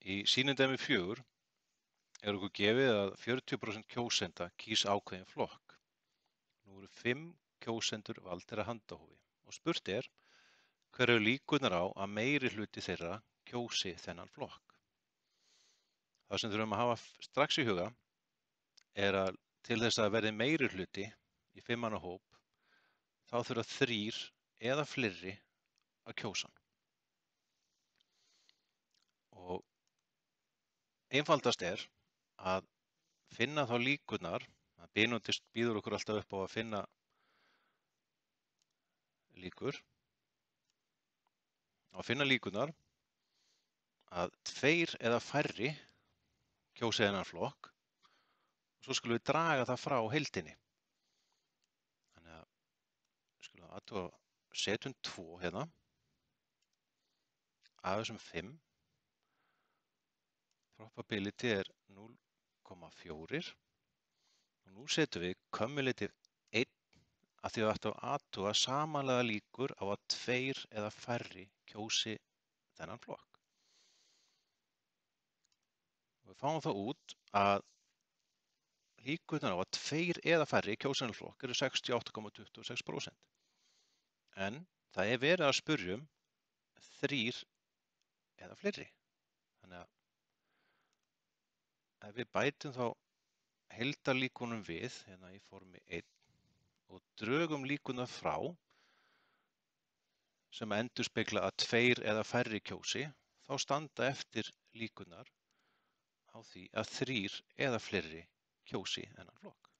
Í sýnidæmi 4 er okkur gefið að 40% kjósenda kýs ákveðinn flokk. Nú eru 5 kjósendur valdir að handahófi og spurt er hver eru líkurnar á að meiri hluti þeirra kjósi þennan flokk. Það sem þurfum að hafa strax í huga er að til þess að verði meiri hluti í 5 manna hóp þá þurfa 3 eða fleiri að kjósa hann. Og einfaldast er að finna þá líkurnar, að Benódist býður okkur alltaf upp á að finna líkurnar að 2 eða færri kjósi þennan flokk og svo skulum við draga það frá heildinni. Þannig að skulum athuga, setjum 2 hérna af þessum 5. Probability er 0,4 og nú setjum við cumulative 1 af því að við ættum að athuga samanlega líkur á að 2 eða færri kjósi þennan flokk. Og við fáum það út að líkurnar á að 2 eða færri kjósi þennan flokk eru 68,26%. En það er verið að spyrja 3 eða fleiri. Þannig að ef við bætum þá heildarlíkunum við hérna í formi 1 og drögum líkurnar frá sem endurspegla að 2 eða færri kjósi, þá standa eftir líkurnar á því að 3 eða fleiri kjósi þennan flokk.